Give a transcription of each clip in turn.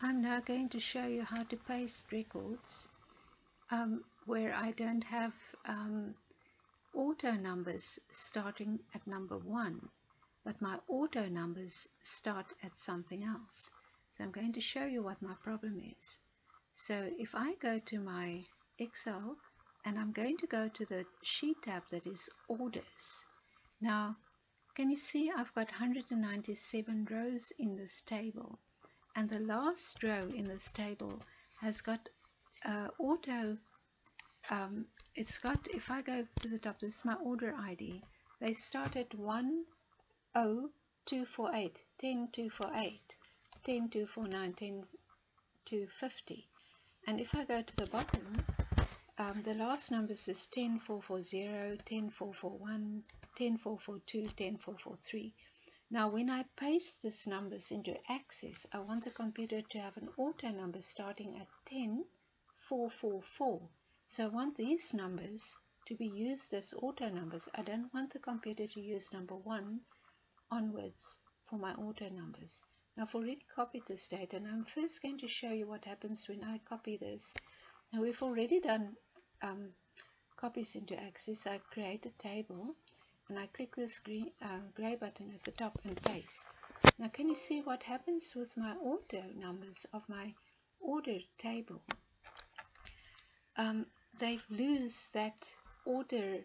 I'm now going to show you how to paste records where I don't have auto numbers starting at number 1, but my auto numbers start at something else. So I'm going to show you what my problem is. So if I go to my Excel and I'm going to go to the sheet tab that is orders. Now, can you see I've got 197 rows in this table, and the last row in this table has got auto. It's got, if I go to the top, this is my order ID. They start at 10248, 10248, 10249, 10250. And if I go to the bottom, the last numbers is 10440, 10441, 10442, 10443. Now when I paste these numbers into Access, I want the computer to have an auto number starting at 10444. So I want these numbers to be used as auto numbers. I don't want the computer to use number 1 onwards for my auto numbers. Now I've already copied this data, and I'm first going to show you what happens when I copy this. Now we've already done copies into Access. I create a table and I click this grey button at the top and paste. Now can you see what happens with my auto numbers of my order table? They lose that order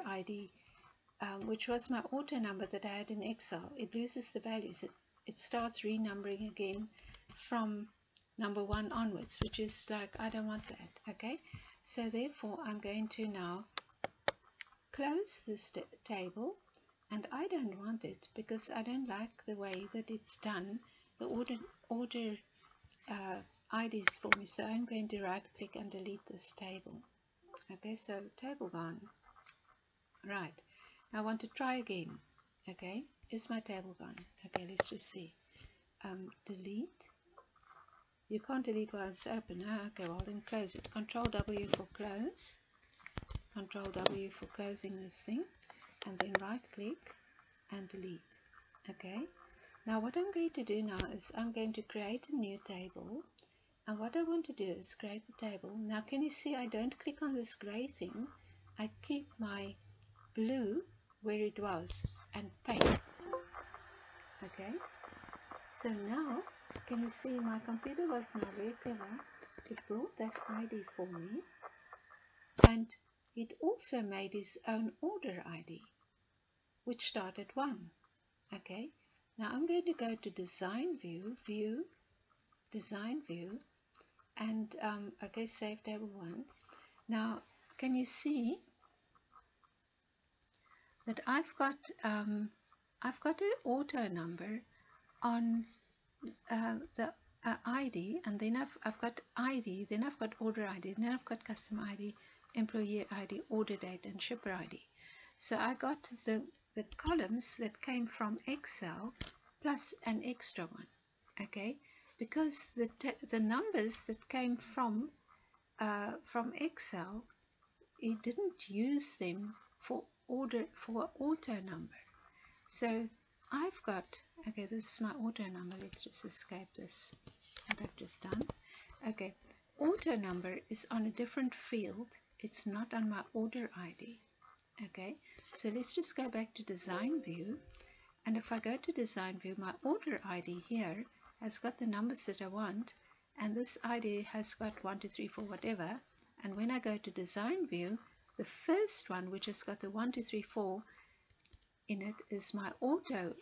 ID, which was my auto number that I had in Excel. It loses the values. It starts renumbering again from number 1 onwards, which is like, I don't want that. Okay, so therefore I'm going to now close this table, and I don't want it because I don't like the way that it's done, the order IDs for me. So I'm going to right click and delete this table. Okay, so table gone. Right, I want to try again. Okay, is my table gone? Okay, let's just see. Delete. You can't delete while it's open. Okay, well then close it. Control W for close. Control W for closing this thing, and then right click and delete. Okay, now what I'm going to do now is I'm going to create a new table, and what I want to do is create the table. Now can you see I don't click on this grey thing, I keep my blue where it was and paste. Okay, so now can you see my computer was now very clever. It brought that ID for me, and it also made its own order ID, which started 1. Okay, now I'm going to go to Design View, Design View, and okay, Save Table 1. Now, can you see that I've got an auto number on the ID, and then I've got ID, then I've got order ID, then I've got custom ID, employee ID, order date, and shipper ID. So I got the columns that came from Excel plus an extra one. Okay, because the numbers that came from Excel, it didn't use them for auto number. So I've got, okay, this is my auto number. Let's just escape this, what I've just done. Okay, auto number is on a different field. It's not on my order ID. Okay, so let's just go back to Design View, and if I go to Design View, my order ID here has got the numbers that I want, and this ID has got 1, 2, 3, 4, whatever. And when I go to Design View, the first one, which has got the 1, 2, 3, 4 in it, is my auto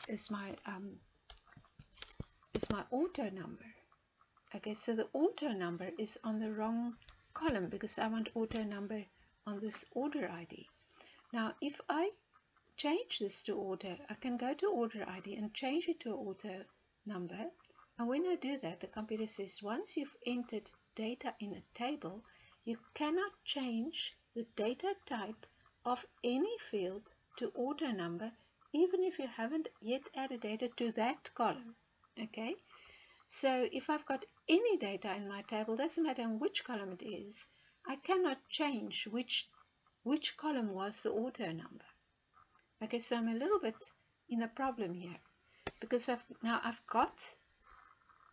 number. Okay, so the auto number is on the wrong column because I want auto number on this order ID. Now if I change this to order, I can go to order ID and change it to auto number, and when I do that, the computer says once you've entered data in a table, you cannot change the data type of any field to auto number, even if you haven't yet added data to that column. Okay, so if I've got any data in my table, doesn't matter in which column it is, I cannot change which column was the auto number. Okay, so I'm a little bit in a problem here because I've got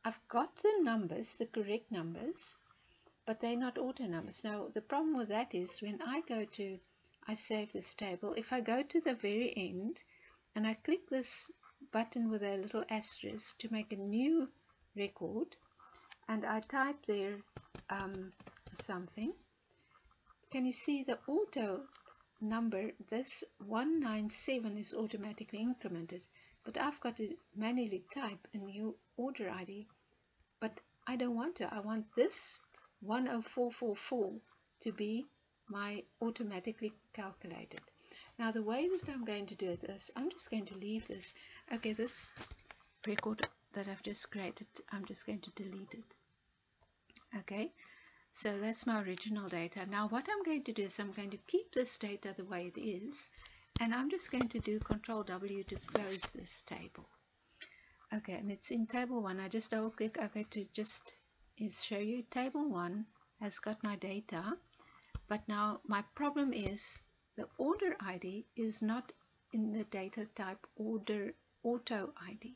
I've got the numbers, the correct numbers, but they're not auto numbers. Now the problem with that is when I save this table, if I go to the very end and I click this button with a little asterisk to make a new record, and I type there something, can you see the auto number, this 197 is automatically incremented, but I've got to manually type a new order ID, but I don't want to. I want this 10444 to be my automatically calculated. Now the way that I'm going to do it is I'm just going to leave this. Okay, this record that I've just created, I'm just going to delete it. Okay, so that's my original data. Now what I'm going to do is I'm going to keep this data the way it is, and I'm just going to do Control W to close this table. Okay, and it's in table 1. I just double click, okay, to just show you table 1 has got my data, but now my problem is the order ID is not in the data type order auto ID.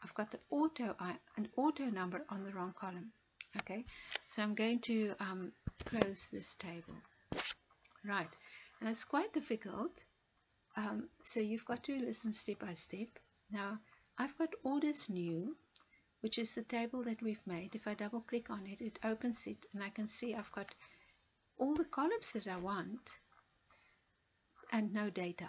I've got the an auto number on the wrong column. Okay, so I'm going to close this table. Right, now it's quite difficult, so you've got to listen step by step. Now I've got orders new, which is the table that we've made. If I double click on it, it opens it, and I can see I've got all the columns that I want and no data.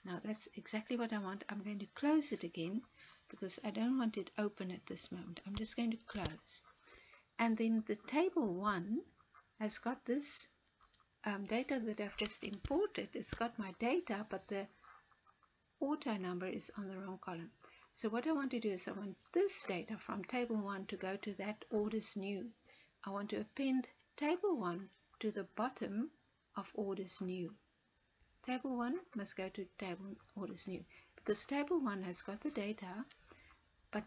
Now that's exactly what I want. I'm going to close it again because I don't want it open at this moment. I'm just going to close. And then the table 1 has got this data that I've just imported. It's got my data, but the auto number is on the wrong column. So what I want to do is I want this data from table 1 to go to that orders new. I want to append table 1 to the bottom of orders new. Table 1 must go to table orders new because table 1 has got the data, but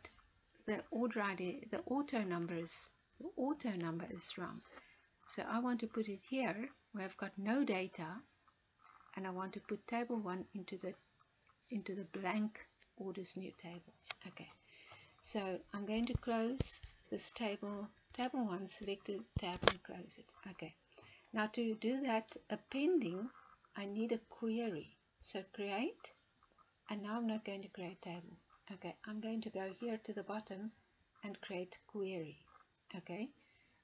the order ID, the auto number is wrong. So I want to put it here where I've got no data, and I want to put table 1 into the blank orders new table. Okay, so I'm going to close this table 1, selected tab, and close it. Okay, now to do that appending, I need a query. So create, and now I'm not going to create table. Okay, I'm going to go here to the bottom and create query. Okay,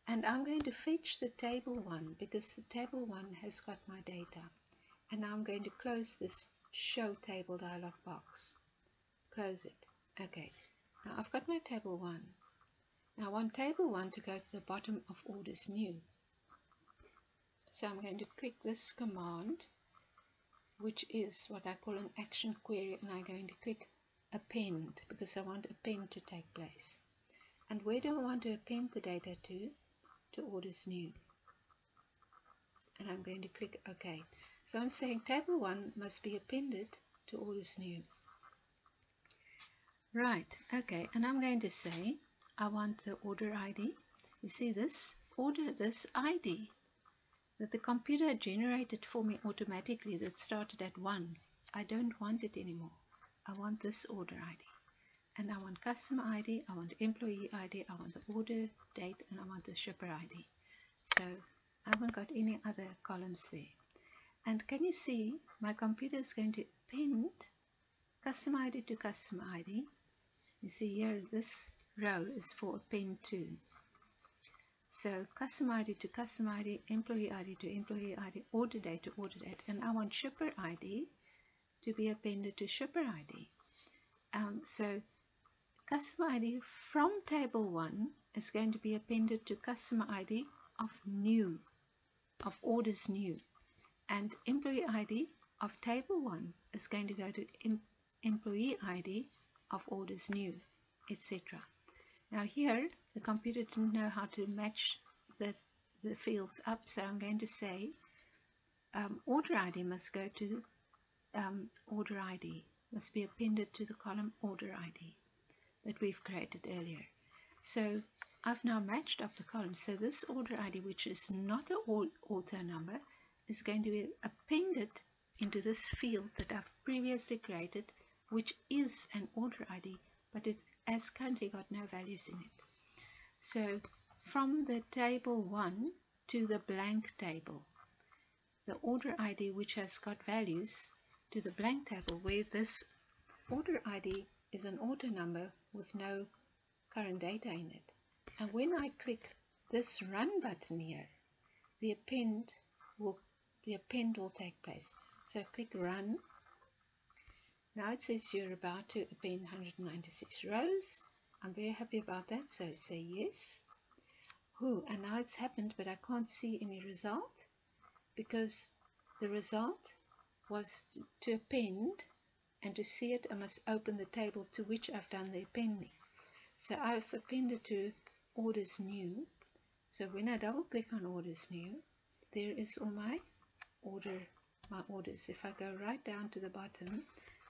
and I'm going to fetch the table 1 because the table 1 has got my data, and now I'm going to close this show table dialog box. Close it. Okay, now I've got my table 1. Now I want table 1 to go to the bottom of orders new. So I'm going to click this command, which is what I call an action query, and I'm going to click append because I want append to take place. And where do I want to append the data to? To orders new. And I'm going to click OK. So I'm saying table 1 must be appended to orders new. Right, okay, and I'm going to say I want the order ID. You see this ID that the computer generated for me automatically that started at 1. I don't want it anymore. I want this order ID. And I want customer ID, I want employee ID, I want the order date, and I want the shipper ID. So I haven't got any other columns there. And can you see my computer is going to append customer ID to customer ID. You see here this row is for append to. So customer ID to customer ID, employee ID to employee ID, order date to order date, and I want shipper ID to be appended to shipper ID. So customer ID from table 1 is going to be appended to customer ID of new, of orders new, and employee ID of table 1 is going to go to employee ID of orders new, etc. Now here the computer didn't know how to match the fields up, so I'm going to say order ID must go to order ID, must be appended to the column order ID that we've created earlier. So I've now matched up the columns. So this order ID, which is not an auto number, is going to be appended into this field that I've previously created, which is an order ID, but it has currently got no values in it. So from the table 1 to the blank table, the order ID which has got values, to the blank table where this order ID is an auto number with no current data in it. And when I click this run button here, the append will take place. So I click run. Now it says you're about to append 196 rows. I'm very happy about that, so I say yes. And now it's happened, but I can't see any result because the result was to append, and to see it I must open the table to which I've done the appending. So I've appended to orders new. So when I double click on orders new, there is all my orders. If I go right down to the bottom,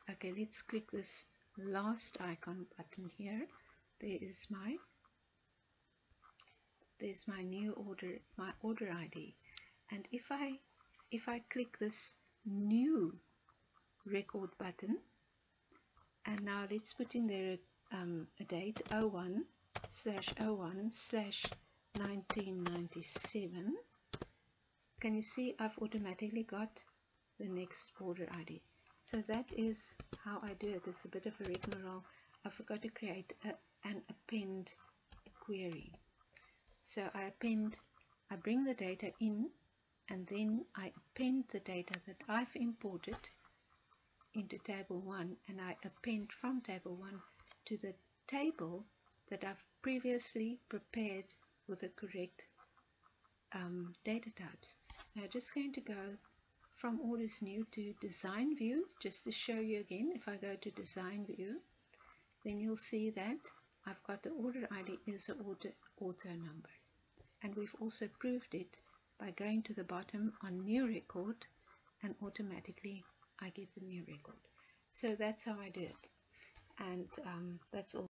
okay, let's click this last icon button here. There's my new order, my order ID. And if I click this new record button, and now let's put in there a date 01/01/1997. Can you see I've automatically got the next order ID? So that is how I do it. It's a bit of a rigmarole. I forgot to create an append query. So I bring the data in, and then I append the data that I've imported into table 1, and I append from table 1 to the table that I've previously prepared with the correct data types. Now just going to go from orders new to design view, just to show you again. If I go to design view, then you'll see that I've got the order ID is an auto number, and we've also proved it by going to the bottom on new record, and automatically I get the new record. So that's how I do it, and that's all.